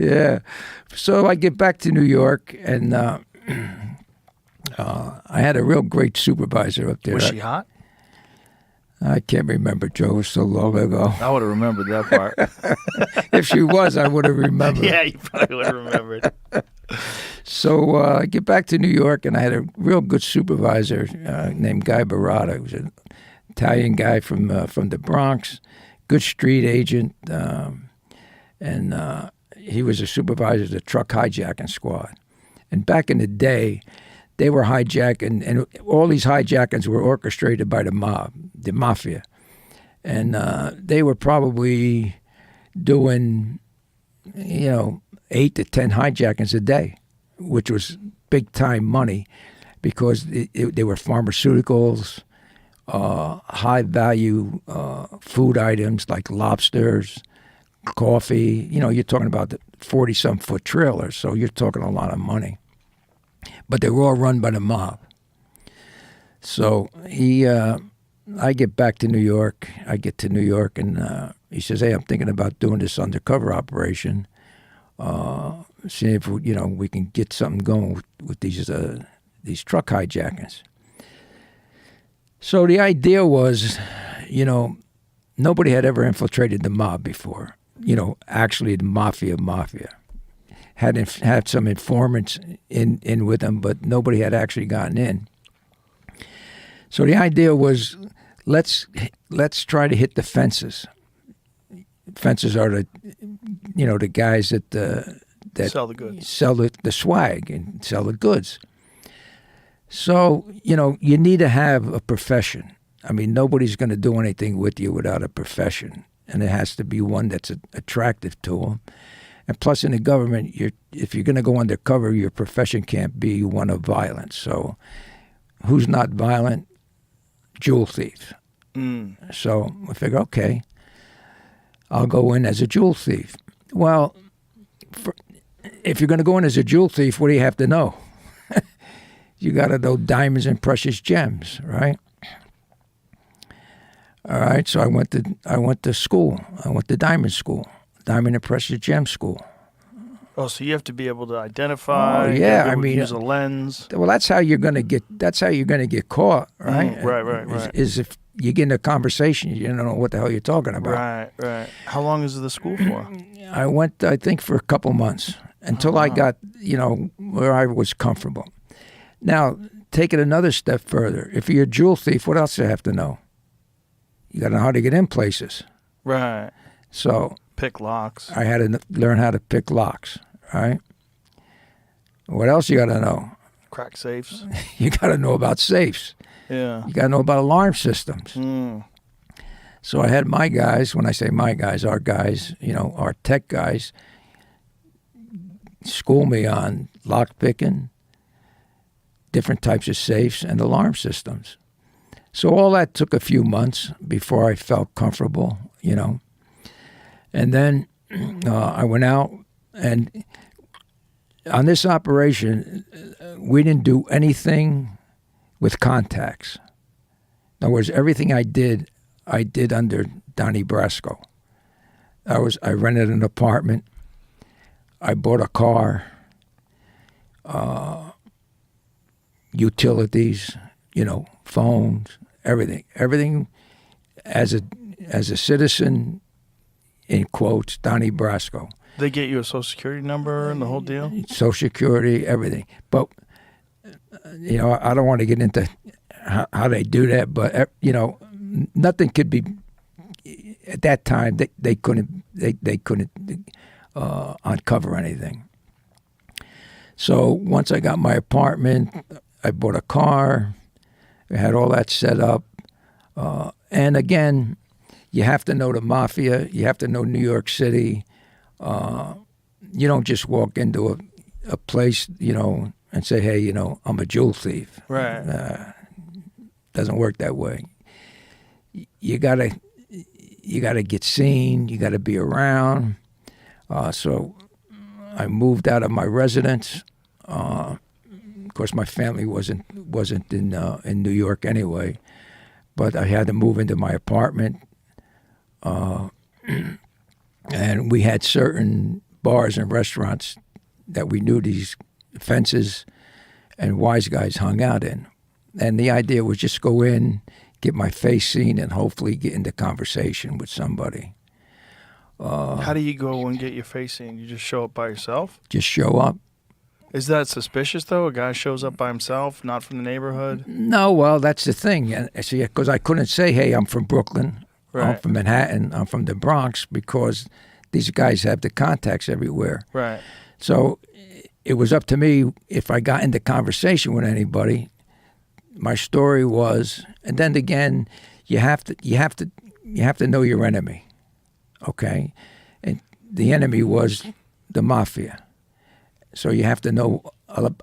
Yeah. So I get back to New York, and I had a real great supervisor up there. Was she hot? I can't remember, Joe. It was so long ago. I would have remembered that part. If she was, I would have remembered. Yeah, you probably would have remembered. So I get back to New York, and I had a real good supervisor named Guy Barata. He was an Italian guy from the Bronx, good street agent, and he was a supervisor of the truck hijacking squad. And back in the day, they were hijacking, and all these hijackings were orchestrated by the mob, the Mafia. And they were probably doing, 8 to 10 hijackings a day, which was big-time money because they were pharmaceuticals, high-value food items like lobsters, coffee. You're talking about the 40-some-foot trailers, so you're talking a lot of money. But they were all run by the mob. So I get back to New York. I get to New York, and he says, "Hey, I'm thinking about doing this undercover operation. Seeing if we can get something going with these truck hijackings." So the idea was, nobody had ever infiltrated the mob before. Actually the Mafia. Had some informants in with them, but nobody had actually gotten in. So the idea was, let's try to hit the fences. Fences are the guys that Sell the goods, sell the swag, and sell the goods. So you need to have a profession. I mean, nobody's going to do anything with you without a profession, and it has to be one that's attractive to them. And plus, in the government, if you're going to go undercover, your profession can't be one of violence. So who's not violent? Jewel thief. So I figure, okay, I'll go in as a jewel thief. Well, if you're going to go in as a jewel thief, what do you have to know? You got to know diamonds and precious gems, right? All right, so I went to school. I went to diamond school. Diamond and Precious Gem School. Oh, so you have to be able to identify. Oh, yeah, use a lens. Well, that's how you're gonna get caught, right? Right. Is if you get in a conversation, you don't know what the hell you're talking about. Right. How long is the school for? I went, I think, for a couple months until I got, where I was comfortable. Now, take it another step further. If you're a jewel thief, what else do you have to know? You got to know how to get in places. Right. So pick locks. I had to learn how to pick locks, right? What else you got to know? Crack safes. You got to know about safes. Yeah. You got to know about alarm systems. So I had my guys, when I say my guys, our guys, our tech guys, school me on lock picking, different types of safes, and alarm systems. So all that took a few months before I felt comfortable, And then I went out, and on this operation, we didn't do anything with contacts. In other words, everything I did under Donnie Brasco. I rented an apartment. I bought a car, utilities, phones, everything. Everything as a citizen, in quotes, Donnie Brasco. They get you a Social Security number and the whole deal? Social Security, everything. But, I don't want to get into how they do that, but, nothing could be, at that time, they couldn't uncover anything. So once I got my apartment, I bought a car, I had all that set up. And again, you have to know the Mafia. You have to know New York City. You don't just walk into a place, and say, hey, I'm a jewel thief. Right. Doesn't work that way. You gotta get seen. You gotta be around. So I moved out of my residence. Of course, my family wasn't in New York anyway, but I had to move into my apartment. And we had certain bars and restaurants that we knew these fences and wise guys hung out in. And the idea was just go in, get my face seen, and hopefully get into conversation with somebody. How do you go and get your face seen? You just show up by yourself? Just show up. Is that suspicious, though? A guy shows up by himself, not from the neighborhood? No, well, that's the thing. And see, because I couldn't say, hey, I'm from Brooklyn, I'm Right. from Manhattan, I'm from the Bronx, because these guys have the contacts everywhere. Right. So it was up to me if I got into conversation with anybody. My story was, and then again, you have to know your enemy, okay? And the enemy was the Mafia. So you have to know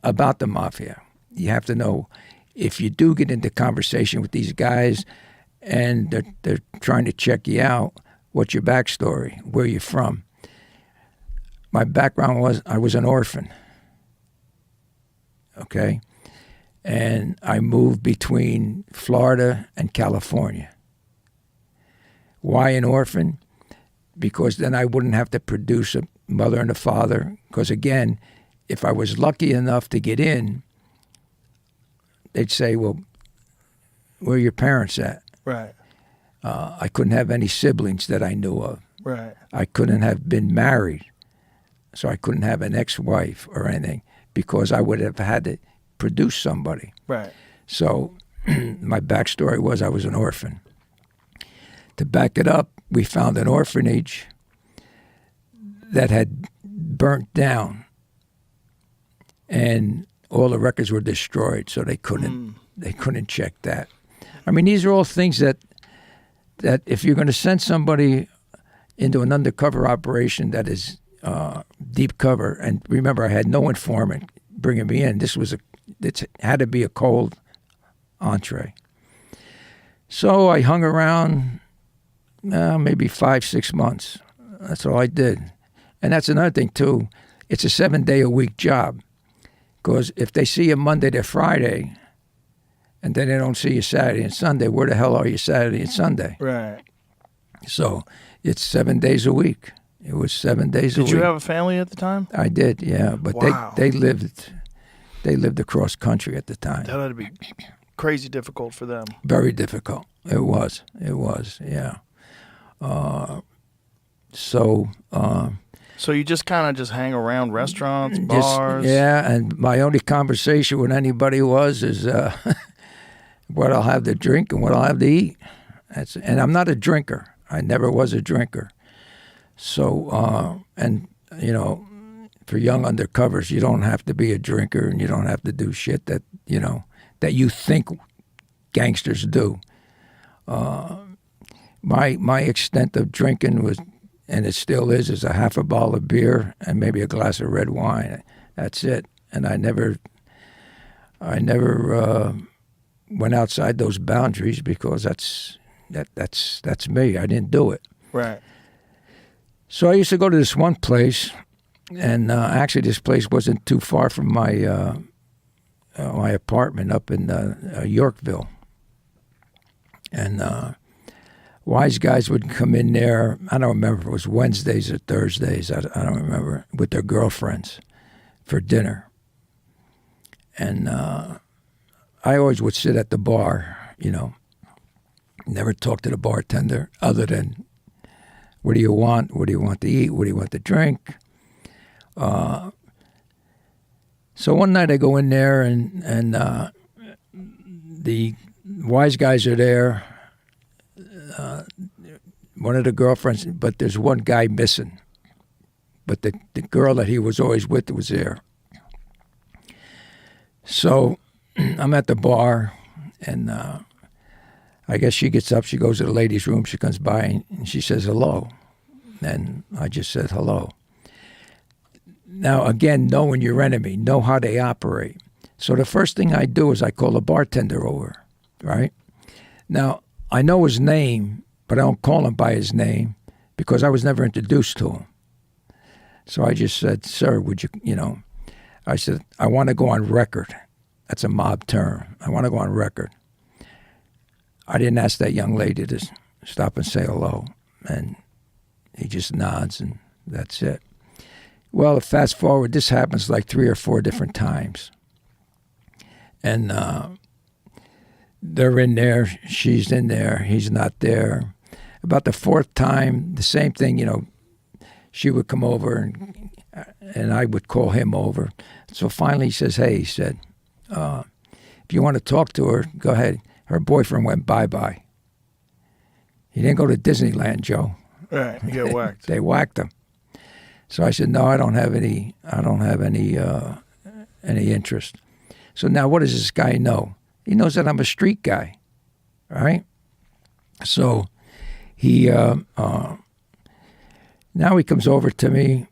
about the Mafia. You have to know if you do get into conversation with these guys and they're trying to check you out, what's your backstory, where you're from. My background was I was an orphan, okay? And I moved between Florida and California. Why an orphan? Because then I wouldn't have to produce a mother and a father. Because again, if I was lucky enough to get in, they'd say, well, where are your parents at? Right. I couldn't have any siblings that I knew of. Right. I couldn't have been married. So I couldn't have an ex-wife or anything because I would have had to produce somebody. Right. So my backstory was I was an orphan. To back it up, we found an orphanage that had burnt down and all the records were destroyed, so they couldn't check that. I mean, these are all things that if you're going to send somebody into an undercover operation that is deep cover, and remember, I had no informant bringing me in. It had to be a cold entree. So I hung around maybe 5-6 months. That's all I did. And that's another thing, too. It's a 7-day-a-week job. Because if they see you Monday to Friday, and then they don't see you Saturday and Sunday, where the hell are you Saturday and Sunday? Right. So it's 7 days a week. It was 7 days a week. Did you have a family at the time? I did, yeah. But Wow. they lived across country at the time. That had to be crazy difficult for them. Very difficult. It was, yeah. So you just kind of just hang around restaurants, bars? Yeah, and my only conversation with anybody is what I'll have to drink and what I'll have to eat. And I'm not a drinker. I never was a drinker. So, and, you know, for young undercovers, you don't have to be a drinker and you don't have to do shit that, you know, that you think gangsters do. My extent of drinking was, and it still is a half a bottle of beer and maybe a glass of red wine. That's it. And I never went outside those boundaries because that's me. I didn't do it. Right. So I used to go to this one place, and actually this place wasn't too far from my apartment up in Yorkville. And wise guys would come in there, I don't remember if it was Wednesdays or Thursdays, I don't remember, with their girlfriends for dinner. And I always would sit at the bar, you know, never talk to the bartender other than, what do you want? What do you want to eat? What do you want to drink? So one night I go in there and the wise guys are there. One of the girlfriends, but there's one guy missing. But the girl that he was always with was there. So I'm at the bar, and I guess she gets up, she goes to the ladies' room, she comes by, and she says hello. And I just said hello. Now, again, knowing your enemy, know how they operate. So the first thing I do is I call the bartender over, right? Now, I know his name, but I don't call him by his name because I was never introduced to him. So I just said, sir, would you, I said, I want to go on record. That's a mob term. I want to go on record. I didn't ask that young lady to stop and say hello. And he just nods, and that's it. Well, fast forward, this happens like 3 or 4 different times. And they're in there, she's in there, he's not there. About the 4th time, the same thing, she would come over and I would call him over. So finally he says, hey, he said, if you want to talk to her, go ahead. Her boyfriend went bye-bye. He didn't go to Disneyland, Joe. Right, you get whacked. They whacked him. So I said, no, I don't have any interest. So now what does this guy know? He knows that I'm a street guy, right? So he now he comes over to me,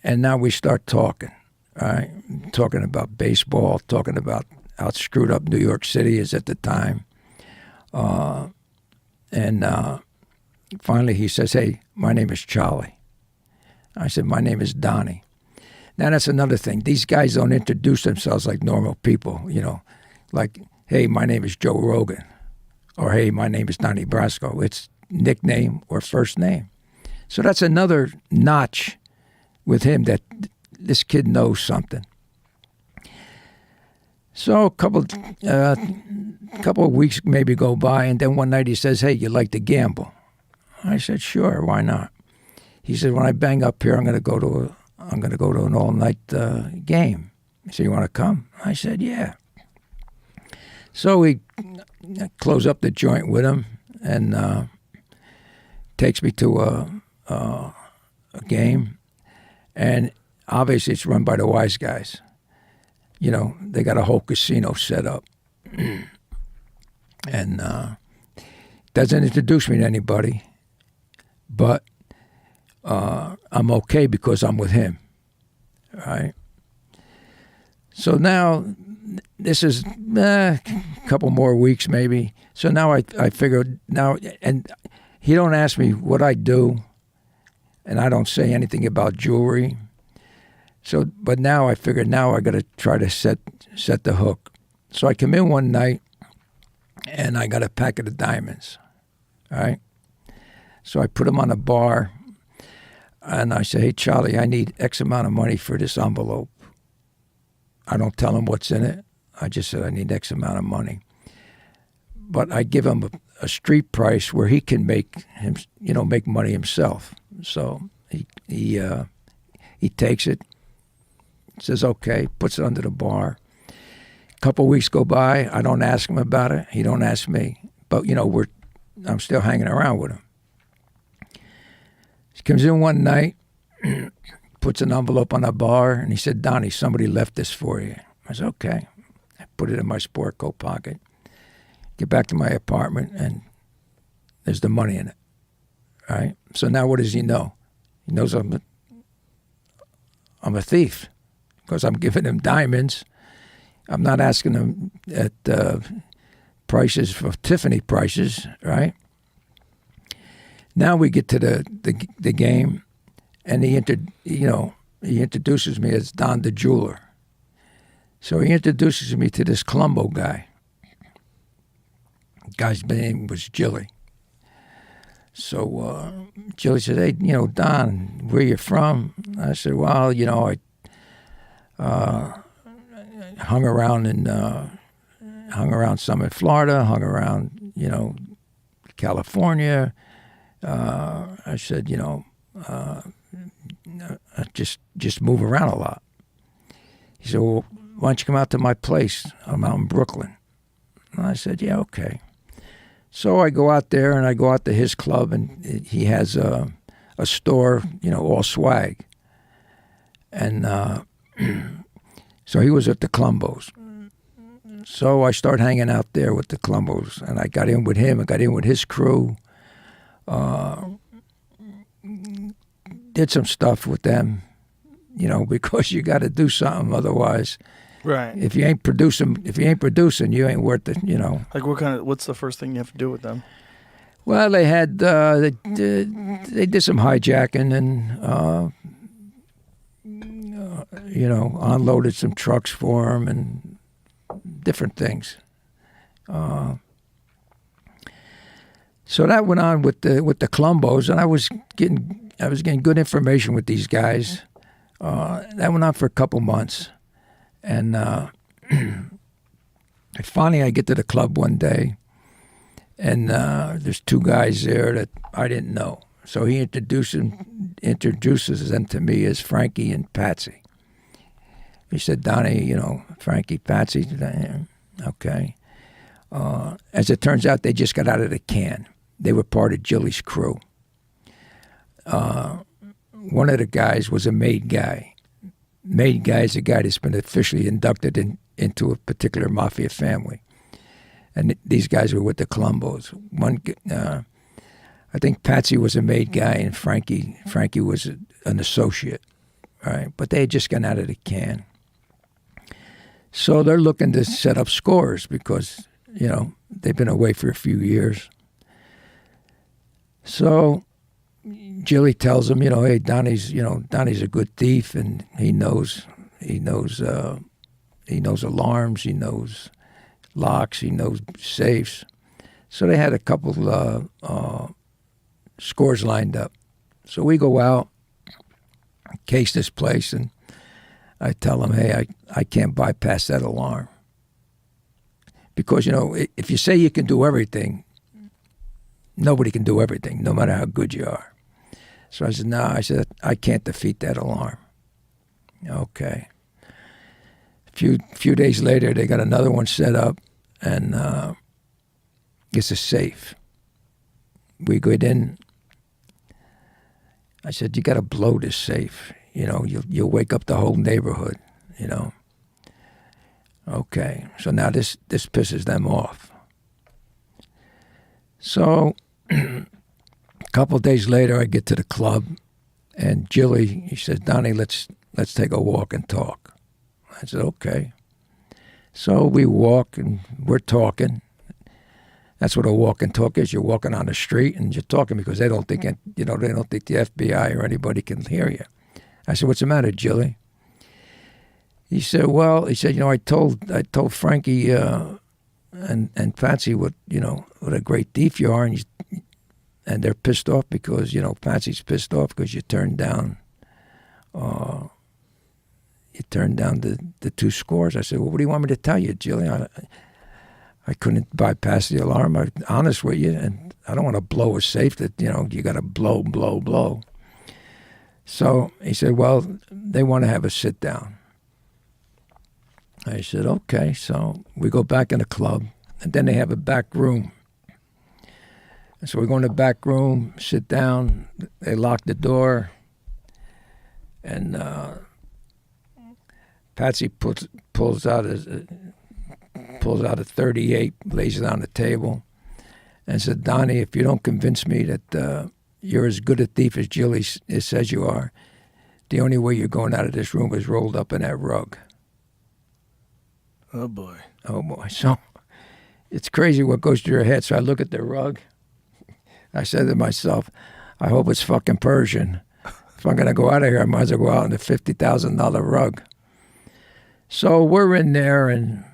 and now we start talking, right? Talking about baseball, talking about how screwed up New York City is at the time. And finally he says, hey, my name is Charlie. I said, my name is Donnie. Now that's another thing. These guys don't introduce themselves like normal people, like, hey, my name is Joe Rogan, or hey, my name is Donnie Brasco. It's nickname or first name. So that's another notch with him that this kid knows something. So a couple of weeks maybe go by, and then one night he says, hey, you like to gamble? I said, sure, why not? He said, when I bang up here, I'm going to go to an all-night game. He said, you want to come? I said, yeah. So we close up the joint with him and takes me to a game. And obviously it's run by the wise guys. They got a whole casino set up. And doesn't introduce me to anybody, but I'm okay because I'm with him, right? So now this is a couple more weeks maybe. So now I figured now, and he don't ask me what I do, and I don't say anything about jewelry. So, but now I figured now I got to try to set the hook. So I come in one night, and I got a packet of diamonds, right? So I put them on a bar, and I say, hey, Charlie, I need X amount of money for this envelope. I don't tell him what's in it. I just said I need X amount of money. But I give him a street price where he can make money himself. So he takes it, says okay, puts it under the bar. A couple of weeks go by. I don't ask him about it. He don't ask me. But I'm still hanging around with him. He comes in one night, puts an envelope on a bar, and he said, Donnie, somebody left this for you. I said, okay. I put it in my sport coat pocket. Get back to my apartment, and there's the money in it, right? So now what does he know? He knows I'm a thief because I'm giving him diamonds. I'm not asking him at prices for Tiffany prices, right? Now we get to the game, and he introduces me as Don the Jeweler. So he introduces me to this Colombo guy. The guy's name was Jilly. So Jilly said, hey, Don, where you from? I said, well, I hung around some in Florida, hung around, California. I said, I just move around a lot. He said, well, why don't you come out to my place? I'm out in Brooklyn. And I said, yeah, okay. So I go out there, and I go out to his club, and he has a store, all swag. And so he was at the Colombos. So I started hanging out there with the Colombos, and I got in with him. I got in with his crew. Did some stuff with them, because you got to do something, otherwise, right? If you ain't producing, you ain't worth it, Like what's the first thing you have to do with them? Well, they had they did some hijacking and unloaded some trucks for them and different things. So that went on with the Colombos, and I was getting good information with these guys. That went on for a couple months. And finally I get to the club one day, and there's two guys there that I didn't know. So he introduces them to me as Frankie and Patsy. He said, Donnie, Frankie, Patsy. Okay. As it turns out, they just got out of the can. They were part of Jilly's crew. One of the guys was a made guy. Made guy is a guy that's been officially inducted into a particular Mafia family. And these guys were with the Colombos. I think Patsy was a made guy, and Frankie was an associate, right? But they had just gotten out of the can. So they're looking to set up scores because, they've been away for a few years. So Jilly tells him, hey, Donnie's a good thief, and he knows alarms, he knows locks, he knows safes. So they had a couple scores lined up. So we go out, case this place, and I tell him, hey, I can't bypass that alarm. Because, if you say you can do everything, nobody can do everything, no matter how good you are. So I said, no, I can't defeat that alarm. Okay. A few days later, they got another one set up, and it's a safe. We get in. I said, you got to blow this safe. You'll wake up the whole neighborhood, Okay, so now this pisses them off. So a couple of days later, I get to the club, and Jilly, he says, Donnie, let's take a walk and talk. I said, okay. So we walk, and we're talking. That's what a walk and talk is. You're walking on the street, and you're talking because they don't think the FBI or anybody can hear you. I said, what's the matter, Jilly? He said, I told Frankie and Patsy what a great thief you are, and they're pissed off because Patsy's pissed off because you turned down the two scores. I said, well, what do you want me to tell you, Jilly? I couldn't bypass the alarm. I'm honest with you, and I don't want to blow a safe that you got to blow. So he said, well, they want to have a sit down. I said, okay. So we go back in the club, and then they have a back room. And so we go in the back room, sit down. They lock the door, and Patsy pulls out a 38, lays it on the table, and said, Donnie, if you don't convince me that you're as good a thief as Jilly says you are, the only way you're going out of this room is rolled up in that rug. Oh, boy. So it's crazy what goes through your head. So I look at the rug. I said to myself, I hope it's fucking Persian. If I'm going to go out of here, I might as well go out in a $50,000 rug. So we're in there, and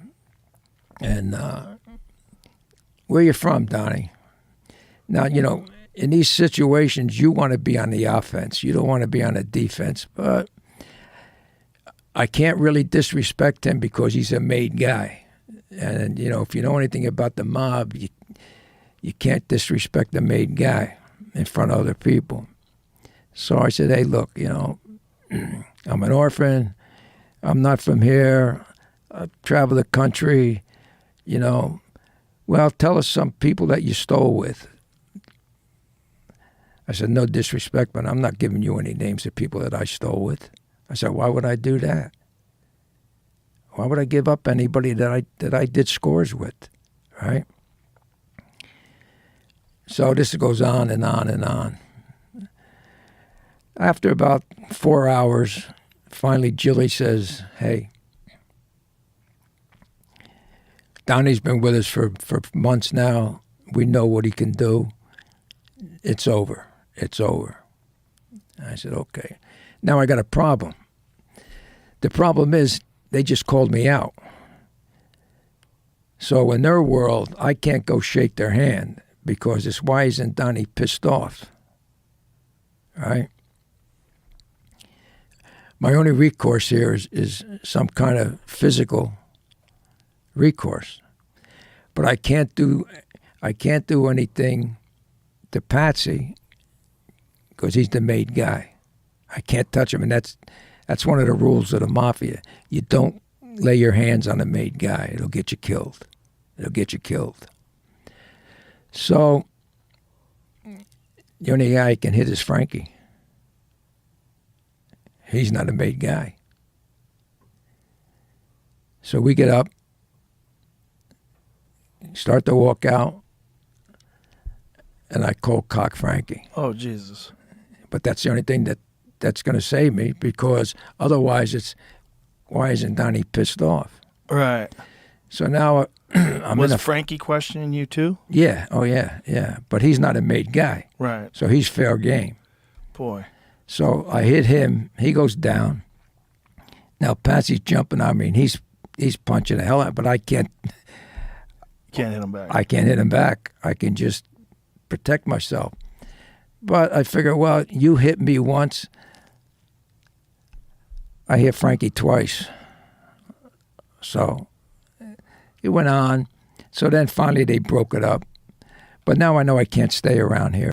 where you from, Donnie? Now, in these situations, you want to be on the offense. You don't want to be on the defense. But I can't really disrespect him because he's a made guy. And, if you know anything about the mob, you can't disrespect the made guy in front of other people. So I said, hey, look, I'm an orphan. I'm not from here. I travel the country. Well, tell us some people that you stole with. I said, no disrespect, but I'm not giving you any names of people that I stole with. I said, why would I do that? Why would I give up anybody that I did scores with, right? So this goes on and on and on. After about 4 hours, finally Jilly says, hey, Donnie's been with us for months now. We know what he can do. It's over. I said, okay. Now I got a problem. The problem is they just called me out. So in their world, I can't go shake their hand because it's why isn't Donnie pissed off, right? my only recourse here is some kind of physical recourse. But I can't do anything to Patsy because he's the made guy. I can't touch him, and that's one of the rules of the Mafia. You don't lay your hands on a made guy. It'll get you killed. It'll get you killed. So the only guy I can hit is Frankie. He's not a made guy. So we get up, start to walk out, and I cold cock Frankie. Oh, Jesus. But that's the only thing that's going to save me, because otherwise it's, why isn't Donnie pissed off? Right. So now Was Frankie questioning you too? Yeah, oh yeah. But he's not a made guy. Right. So he's fair game. Boy. So I hit him. He goes down. Now Patsy's jumping on me, and he's punching the hell out, but I can't. Can't hit him back. I can't hit him back. I can just protect myself. But I figure, well, you hit me once. I hit Frankie twice. So it went on. So then finally they broke it up. But now I know I can't stay around here.